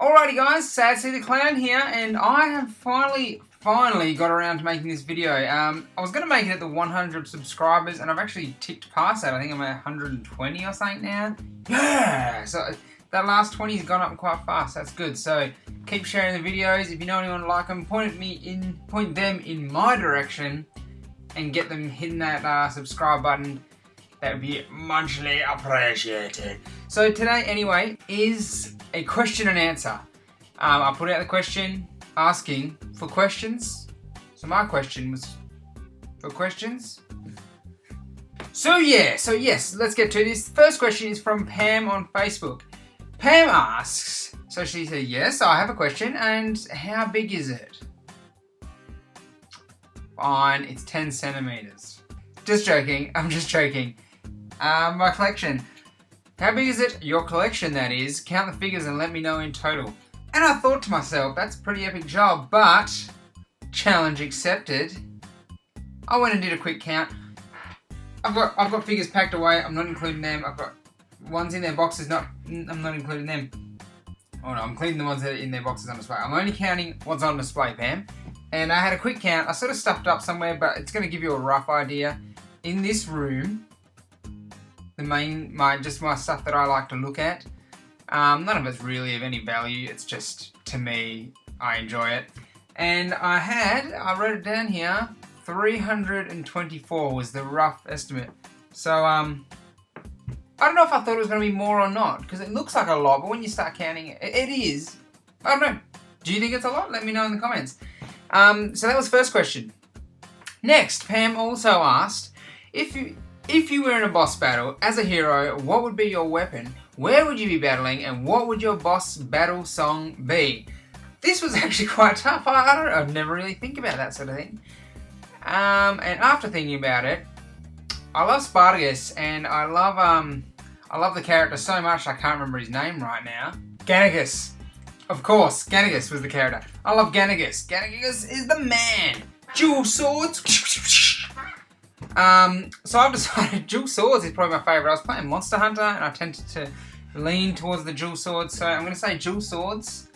Alrighty guys, sadctheclown here, and I have finally got around to making this video. I was going to make it at the 100 subscribers, and I've actually ticked past that. I think I'm at 120 or something now. Yeah! So that last 20 has gone up quite fast. That's good. So keep sharing the videos. If you know anyone like them, point them in my direction, and get them hitting that subscribe button. That would be muchly appreciated. So today, anyway, is a question and answer. I put out the question asking for questions. So my question was for questions. So yes, let's get to this. First question is from Pam on Facebook. Pam asks, so she said, yes, I have a question, and how big is it? Fine, it's 10 centimeters. Just joking, I'm just joking. My collection. How big is it? Your collection, that is. Count the figures and let me know in total. And I thought to myself, that's a pretty epic job, but challenge accepted. I went and did a quick count. I've got figures packed away. I'm not including them. I've got ones in their boxes. I'm not including them. Oh no, I'm including the ones that are in their boxes on display. I'm only counting what's on display, Pam. And I had a quick count. I sort of stuffed up somewhere, but it's going to give you a rough idea. In this room, just my stuff that I like to look at. None of it's really of any value. It's just, to me, I enjoy it. And I wrote it down here, 324 was the rough estimate. So, I don't know if I thought it was going to be more or not, because it looks like a lot, but when you start counting it, it is. I don't know. Do you think it's a lot? Let me know in the comments. So that was the first question. Next, Pam also asked, if you were in a boss battle, as a hero, what would be your weapon? Where would you be battling? And what would your boss battle song be? This was actually quite tough. I've never really think about that sort of thing. And after thinking about it, I love Spartacus, and I love the character so much I can't remember his name right now. Gannicus. Of course, Gannicus was the character. I love Gannicus. Gannicus is the man. Dual swords. So I've decided dual swords is probably my favourite. I was playing Monster Hunter and I tended to lean towards the dual swords, so I'm going to say dual swords.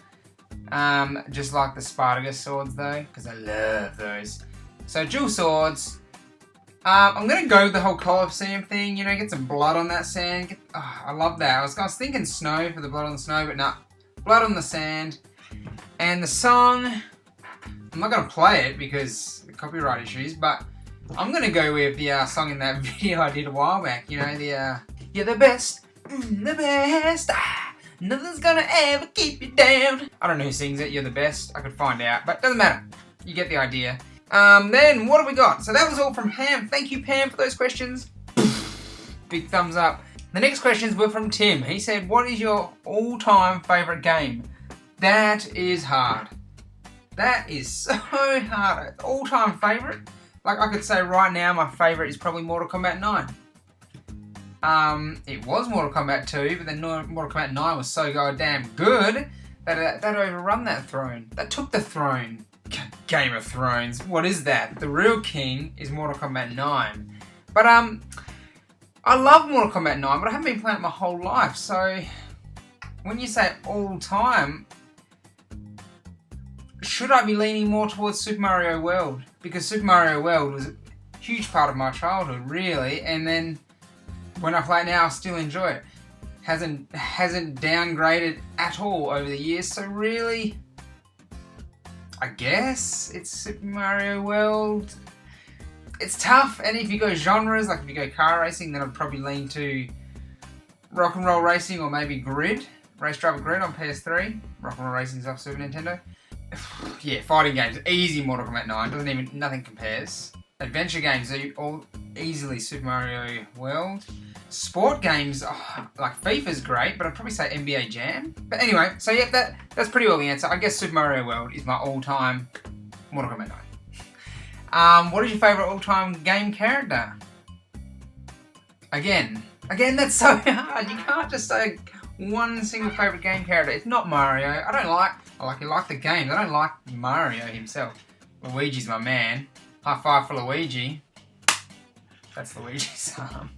Just like the Spartacus swords though, because I love those. So dual swords. I'm going to go with the whole Colosseum thing, you know, get some blood on that sand. I love that. I was thinking snow for the blood on the snow, but no. Blood on the sand. And the song, I'm not going to play it because of the copyright issues, but I'm going to go with the song in that video I did a while back. You know, the, you're the best, nothing's going to ever keep you down. I don't know who sings it, you're the best. I could find out, but doesn't matter. You get the idea. Then, what have we got? So that was all from Pam. Thank you, Pam, for those questions. Big thumbs up. The next questions were from Tim. He said, what is your all-time favourite game? That is hard. That is so hard. All-time favourite? Like, I could say right now my favourite is probably Mortal Kombat 9. It was Mortal Kombat 2, but then Mortal Kombat 9 was so goddamn good that overrun that throne. That took the throne. Game of Thrones. What is that? The real king is Mortal Kombat 9. But, I love Mortal Kombat 9, but I haven't been playing it my whole life, so when you say all time, should I be leaning more towards Super Mario World? Because Super Mario World was a huge part of my childhood, really, and then when I play it now, I still enjoy it. Hasn't downgraded at all over the years, so really, I guess it's Super Mario World. It's tough, and if you go genres, like if you go car racing, then I'd probably lean to Rock and Roll Racing or maybe Grid, Race Driver Grid on PS3. Rock and Roll Racing's off Super Nintendo. Yeah, fighting games, easy Mortal Kombat 9, nothing compares. Adventure games are all easily Super Mario World. Sport games, like FIFA's great, but I'd probably say NBA Jam. But anyway, so yeah, that's pretty well the answer. I guess Super Mario World is my all-time Mortal Kombat 9. What is your favourite all-time game character? Again, that's so hard. You can't just say one single favourite game character. It's not Mario. I like the games. I don't like Mario himself. Luigi's my man. High five for Luigi. That's Luigi's arm.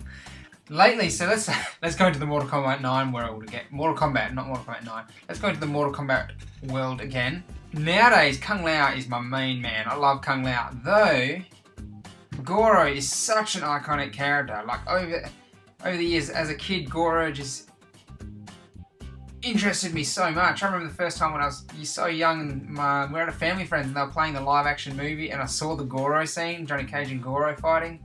lately, so let's go into the Mortal Kombat 9 world again. Mortal Kombat, not Mortal Kombat 9. Let's go into the Mortal Kombat world again. Nowadays, Kung Lao is my main man. I love Kung Lao. Though, Goro is such an iconic character. Like, over the years, as a kid, Goro just interested me so much. I remember the first time when I was so young, and we were at a family friends and they were playing the live action movie, and I saw the Goro scene, Johnny Cage and Goro fighting.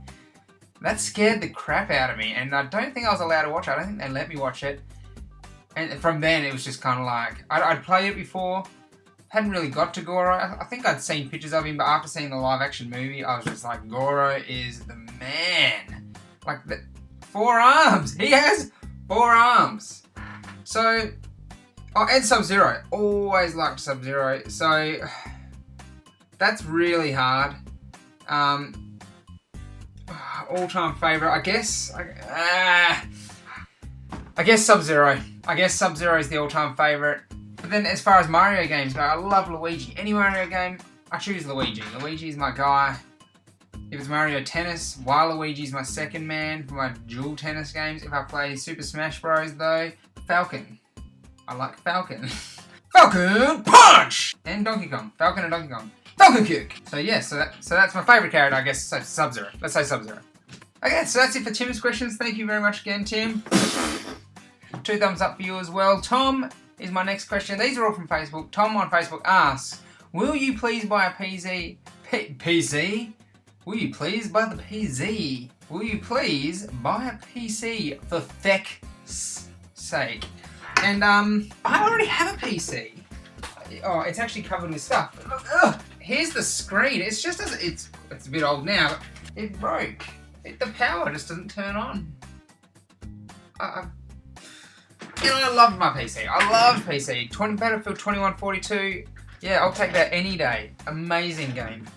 That scared the crap out of me, and I don't think I was allowed to watch it. I don't think they let me watch it. And from then, it was just kind of like, I'd played it before, hadn't really got to Goro. I think I'd seen pictures of him, but after seeing the live action movie, I was just like, Goro is the man. Like, 4 arms! He has 4 arms! So, oh, and Sub-Zero. Always liked Sub-Zero. So, that's really hard. All-time favourite, I guess Sub-Zero. I guess Sub-Zero is the all-time favourite. But then as far as Mario games go, I love Luigi. Any Mario game, I choose Luigi. Luigi is my guy. If it's Mario Tennis, Waluigi is my second man for my dual tennis games. If I play Super Smash Bros though, Falcon. I like Falcon. Falcon Punch! And Donkey Kong. Falcon and Donkey Kong. Falcon Kick! So yeah, so that's my favourite character, I guess, so Sub-Zero. Let's say Sub-Zero. Okay, so that's it for Tim's questions. Thank you very much again, Tim. 2 thumbs up for you as well. Tom is my next question. These are all from Facebook. Tom on Facebook asks, will you please buy a PC? Will you please buy the PZ? Will you please buy a PC for feck's sake? And I already have a PC. Oh, it's actually covered with stuff. Ugh. Here's the screen. It's just it's a bit old now, but it broke. The power just doesn't turn on. I love my PC. I love PC. Battlefield 2142. Yeah, I'll take that any day. Amazing game.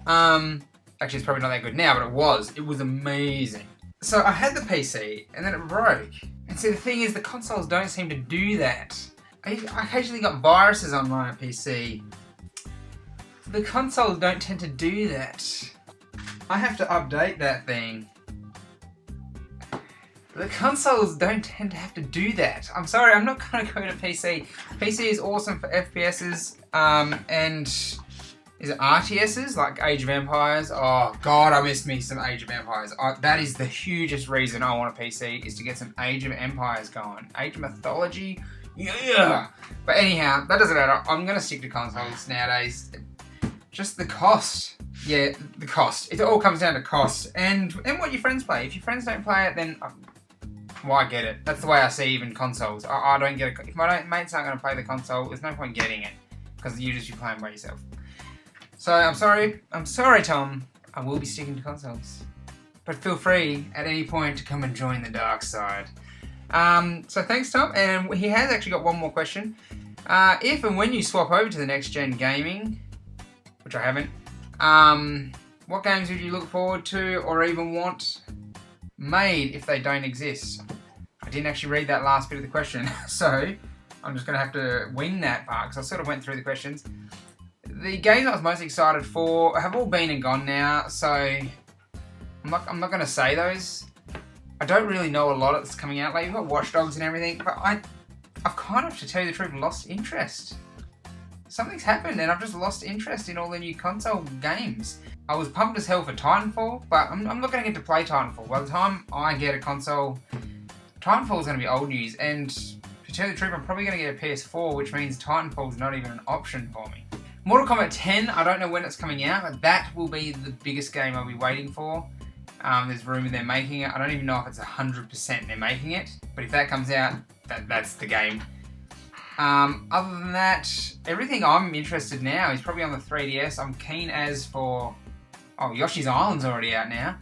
Actually, it's probably not that good now, but it was. It was amazing. So I had the PC, and then it broke. And see, the thing is, the consoles don't seem to do that. I occasionally got viruses on my PC. The consoles don't tend to do that. I have to update that thing. The consoles don't tend to have to do that. I'm sorry, I'm not going to go to PC. PC is awesome for FPSs, and is it RTSs, like Age of Empires? Oh god, I missed me some Age of Empires. That is the hugest reason I want a PC, is to get some Age of Empires going. Age of Mythology, yeah! But anyhow, that doesn't matter. I'm going to stick to consoles nowadays. Just the cost. Yeah, the cost. It all comes down to cost. And what your friends play. If your friends don't play it, then why get it? That's the way I see even consoles. I don't get it. If my mates aren't going to play the console, there's no point getting it. Because you just be playing by yourself. So, I'm sorry, Tom. I will be sticking to consoles. But feel free, at any point, to come and join the dark side. So thanks, Tom. And he has actually got one more question. If and when you swap over to the next-gen gaming, which I haven't, what games would you look forward to or even want made if they don't exist? I didn't actually read that last bit of the question, so I'm just going to have to wing that part because I sort of went through the questions. The games I was most excited for have all been and gone now, so I'm not going to say those. I don't really know a lot that's coming out lately. You've got Watch Dogs and everything, but I've kind of, to tell you the truth, lost interest. Something's happened and I've just lost interest in all the new console games. I was pumped as hell for Titanfall, but I'm not going to get to play Titanfall. By the time I get a console, Titanfall's going to be old news, and to tell you the truth, I'm probably going to get a PS4, which means Titanfall's not even an option for me. Mortal Kombat 10, I don't know when it's coming out, but that will be the biggest game I'll be waiting for. There's rumour they're making it. I don't even know if it's 100% they're making it, but if that comes out, that's the game. Other than that, everything I'm interested now is probably on the 3DS. I'm keen as for... Oh, Yoshi's Island's already out now.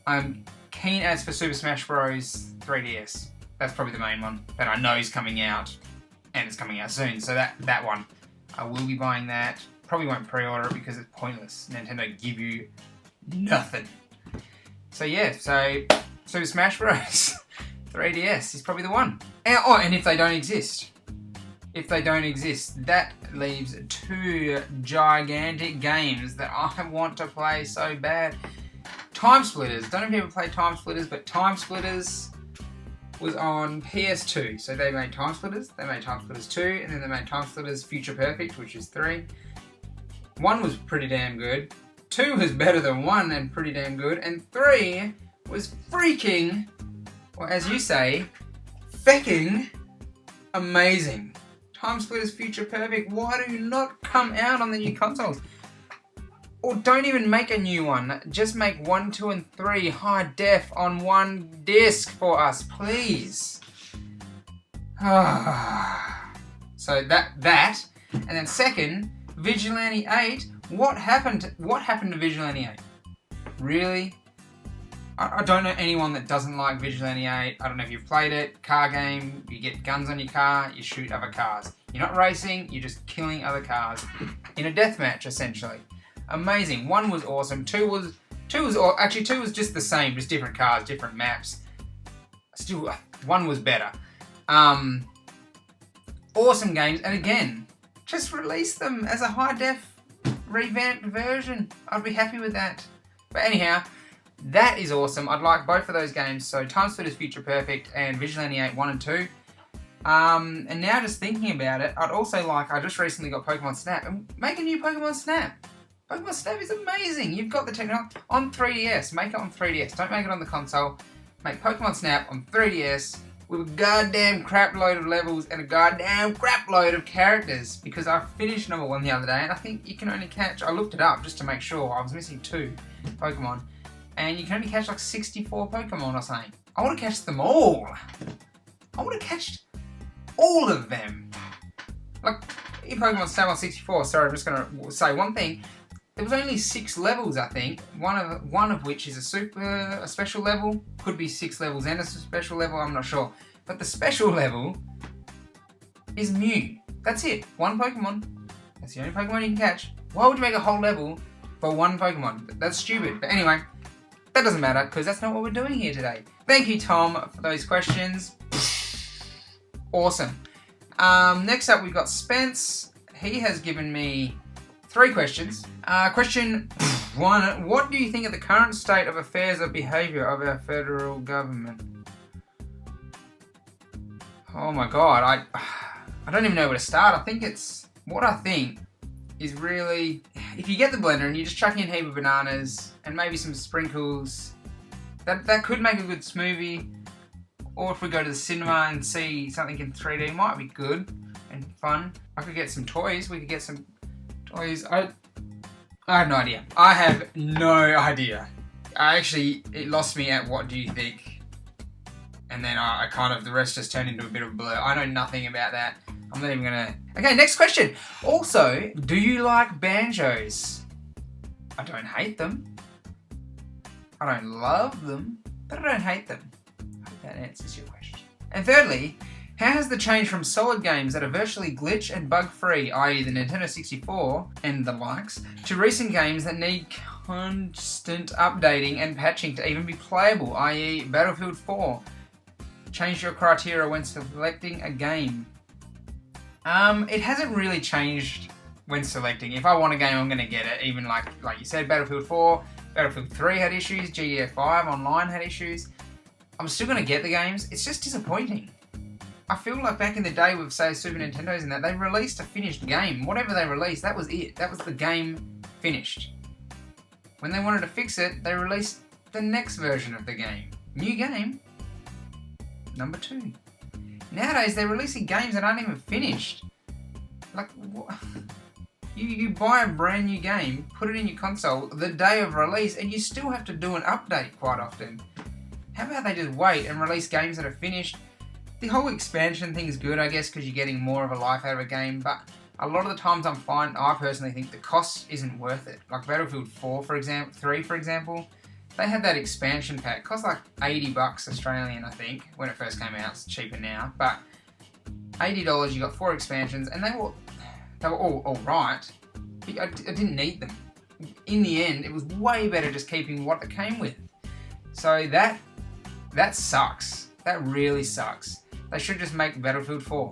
I'm keen as for Super Smash Bros. 3DS. That's probably the main one that I know is coming out, and it's coming out soon. So that one, I will be buying that. Probably won't pre-order it because it's pointless. Nintendo give you nothing. So yeah, so Super Smash Bros. 3DS is probably the one. And if they don't exist. If they don't exist, that leaves 2 gigantic games that I want to play so bad. Time Splitters. Don't know if you ever played Time Splitters, but Time Splitters was on PS2. So they made Time Splitters, they made Time Splitters 2, and then they made Time Splitters Future Perfect, which is 3. 1 was pretty damn good. 2 was better than 1 and pretty damn good. And 3 was freaking, or as you say, fecking amazing. Time Splitters Future Perfect, why do you not come out on the new consoles? Or don't even make a new one. Just make 1, 2, and 3 high def on one disc for us, please. So that, and then second, Vigilante 8. What happened to Vigilante 8? Really? I don't know anyone that doesn't like Vigilante 8. I don't know if you've played it. Car game, you get guns on your car, you shoot other cars. You're not racing, you're just killing other cars in a deathmatch, essentially. Amazing. 1 was awesome. 2 was just the same, just different cars, different maps. Still, 1 was better. Awesome games, and again, just release them as a high def revamped version. I'd be happy with that. But anyhow, that is awesome. I'd like both of those games. So Time Splitters Future Perfect and Vigilante 8 1 and 2. And now just thinking about it, I'd also like, I just recently got Pokemon Snap, and make a new Pokemon Snap. Pokemon Snap is amazing. You've got the technology on 3DS. Make it on 3DS. Don't make it on the console. Make Pokemon Snap on 3DS with a goddamn crap load of levels and a goddamn crap load of characters. Because I finished number 1 the other day, and I think you can only catch, I looked it up just to make sure, I was missing 2 Pokemon. And you can only catch like 64 Pokemon or something. I want to catch them all. I want to catch all of them. Like, in Pokemon Snap on 64, sorry, I'm just going to say one thing. There was only 6 levels, I think. One of which is a special level. Could be 6 levels and a special level, I'm not sure. But the special level is Mew. That's it. 1 Pokemon. That's the only Pokemon you can catch. Why would you make a whole level for 1 Pokemon? That's stupid. But anyway, that doesn't matter because that's not what we're doing here today. Thank you, Tom, for those questions. Awesome. Next up, we've got Spence. He has given me 3 questions. Question 1. What do you think of the current state of affairs or behaviour of our federal government? Oh my god, I don't even know where to start. What I think is really, if you get the blender and you just chuck in a heap of bananas and maybe some sprinkles, that could make a good smoothie. Or if we go to the cinema and see something in 3D, it might be good and fun. I could get some toys. We could get some toys. I have no idea. I have no idea. It lost me at what do you think? And then I kind of, the rest just turned into a bit of a blur. I know nothing about that. I'm not even gonna... Okay, next question. Also, do you like banjos? I don't hate them. I don't love them, but I don't hate them. I hope that answers your question. And thirdly, how has the change from solid games that are virtually glitch and bug-free, i.e. the Nintendo 64 and the likes, to recent games that need constant updating and patching to even be playable, i.e. Battlefield 4, change your criteria when selecting a game? It hasn't really changed when selecting. If I want a game, I'm going to get it. Even like you said, Battlefield 4, Battlefield 3 had issues, GTA 5 Online had issues. I'm still going to get the games. It's just disappointing. I feel like back in the day with, say, Super Nintendos and that, they released a finished game. Whatever they released, that was it. That was the game finished. When they wanted to fix it, they released the next version of the game. New game, number 2. Nowadays, they're releasing games that aren't even finished. Like, what? You buy a brand new game, put it in your console the day of release, and you still have to do an update quite often. How about they just wait and release games that are finished? The whole expansion thing is good, I guess, because you're getting more of a life out of a game, but a lot of the times I personally think the cost isn't worth it. Like Battlefield 4, for example, 3, for example, they had that expansion pack. It cost like $80 Australian, I think, when it first came out. It's cheaper now, but $80, you got 4 expansions, and they were all alright. I didn't need them. In the end, it was way better just keeping what it came with. So that sucks. That really sucks. They should just make Battlefield 4.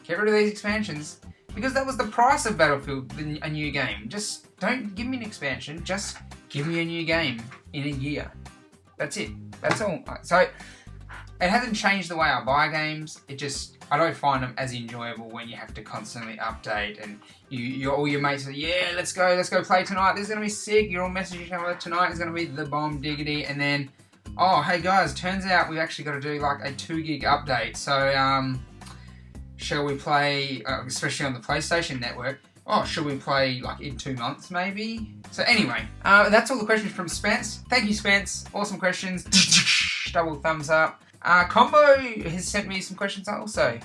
Get rid of these expansions, because that was the price of Battlefield, a new game. Just don't give me an expansion, just give me a new game. in a year. That's it. That's all. So it hasn't changed the way I buy games. I don't find them as enjoyable when you have to constantly update and all your mates are, yeah, let's go play tonight. This is gonna be sick. You're all messaging each other, tonight is gonna be the bomb diggity, and then, oh, hey guys, turns out we've actually got to do like a 2 gig update. So shall we play, especially on the PlayStation Network? Oh, should we play like in 2 months maybe? So anyway, that's all the questions from Spence. Thank you, Spence. Awesome questions. Double thumbs up. Combo has sent me some questions also.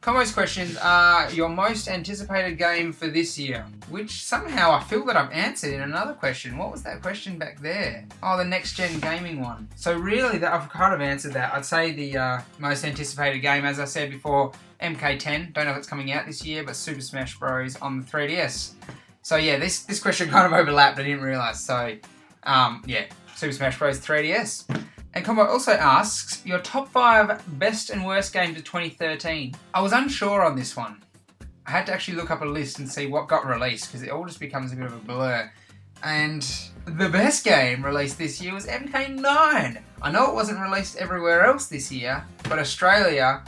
Combo's questions are your most anticipated game for this year, which somehow I feel that I've answered in another question. What was that question back there? Oh, the next gen gaming one. So really, I've kind of answered that. I'd say the most anticipated game, as I said before, MK10. Don't know if it's coming out this year, but Super Smash Bros. On the 3DS. So yeah, this question kind of overlapped. I didn't realise. So yeah, Super Smash Bros. 3DS. And Combo also asks, your top 5 best and worst games of 2013. I was unsure on this one. I had to actually look up a list and see what got released, because it all just becomes a bit of a blur. And the best game released this year was MK9. I know it wasn't released everywhere else this year, but Australia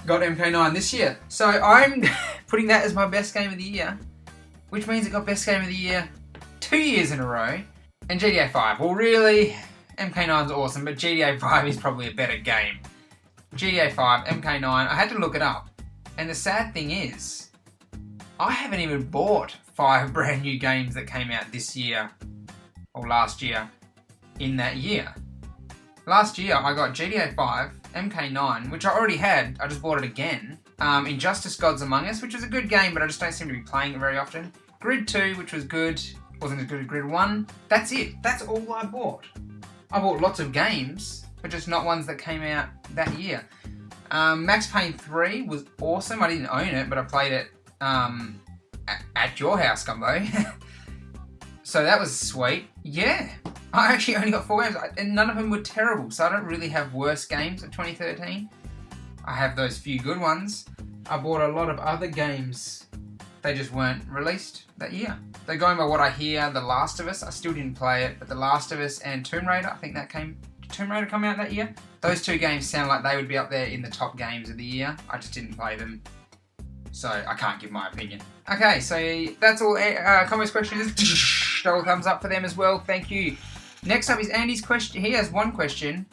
got MK9 this year. So I'm putting that as my best game of the year, which means it got best game of the year 2 years in a row. And GTA 5, well really, MK9's awesome, but GTA 5 is probably a better game. GTA 5, MK9, I had to look it up. And the sad thing is, I haven't even bought 5 brand new games that came out this year, or last year, in that year. Last year I got GTA 5, MK9, which I already had, I just bought it again. Injustice Gods Among Us, which was a good game, but I just don't seem to be playing it very often. Grid 2, which was good. Wasn't as good as Grid 1. That's it. That's all I bought. I bought lots of games, but just not ones that came out that year. Max Payne 3 was awesome. I didn't own it, but I played it at your house, Gumbo. So that was sweet. Yeah. I actually only got 4 games, and none of them were terrible, so I don't really have worse games of 2013. I have those few good ones. I bought a lot of other games. They just weren't released that year. So going by what I hear, The Last of Us, I still didn't play it, but The Last of Us and Tomb Raider, I think did Tomb Raider come out that year? Those 2 games sound like they would be up there in the top games of the year. I just didn't play them, so I can't give my opinion. Okay, so that's all Combo's questions. Double thumbs up for them as well, thank you. Next up is Andy's question. He has one question.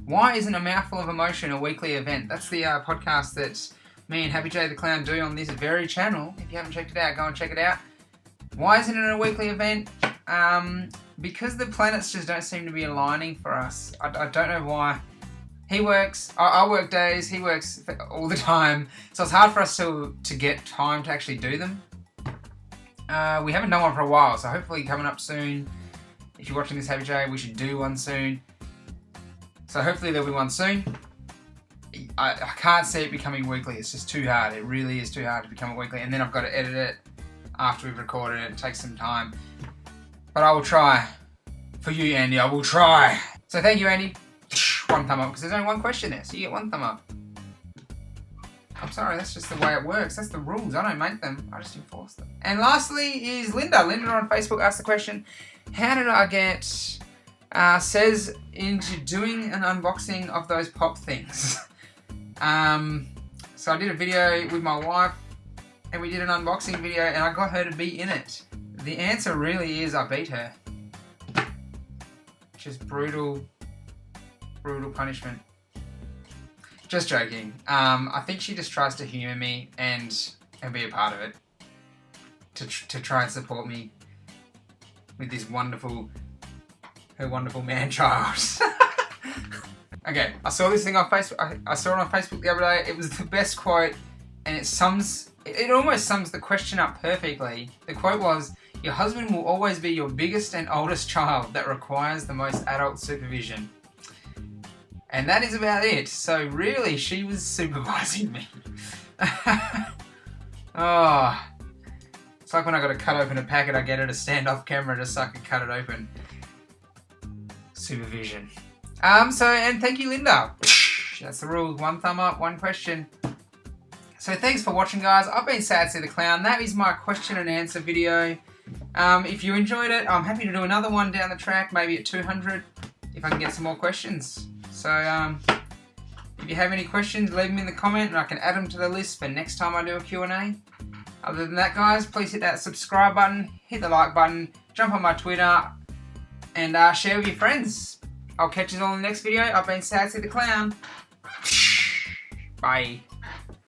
Why isn't A Mouthful of Emotion a weekly event? That's the podcast that me and Happy J the Clown do on this very channel. If you haven't checked it out, go and check it out. Why isn't it a weekly event? Because the planets just don't seem to be aligning for us. I don't know why. He works, I work days, he works all the time, so it's hard for us to get time to actually do them. We haven't done one for a while, so hopefully coming up soon. If you're watching this, Happy J, we should do one soon. So hopefully there'll be one soon. I can't see it becoming weekly, it's just too hard. It really is too hard to become a weekly, and then I've got to edit it after we've recorded it. It takes some time. But I will try. For you, Andy, I will try. So thank you, Andy. 1 thumb up, because there's only 1 question there, so you get 1 thumb up. I'm sorry, that's just the way it works. That's the rules. I don't make them, I just enforce them. And lastly is Linda. Linda on Facebook asked the question, how did I get says into doing an unboxing of those pop things? So I did a video with my wife, and we did an unboxing video, and I got her to be in it. The answer really is I beat her. Just brutal punishment. Just joking. I think she just tries to humour me and be a part of it. To try and support me with this her wonderful man-child. Okay, I saw this thing on Facebook. I saw it on Facebook the other day. It was the best quote, and it almost sums the question up perfectly. The quote was, your husband will always be your biggest and oldest child that requires the most adult supervision. And that is about it. So really, she was supervising me. Oh, it's like when I got to cut open a packet, I get her to stand off camera just so I can cut it open. Supervision. And thank you, Linda. That's the rules. 1 thumb up, 1 question. So thanks for watching, guys. I've been Sad the Clown. That is my question and answer video. If you enjoyed it, I'm happy to do another one down the track, maybe at 200, if I can get some more questions. So, if you have any questions, leave them in the comment and I can add them to the list for next time I do a Q&A. Other than that, guys, please hit that subscribe button, hit the like button, jump on my Twitter, and share with your friends. I'll catch you all in the next video. I've been Sadsy the Clown. Bye.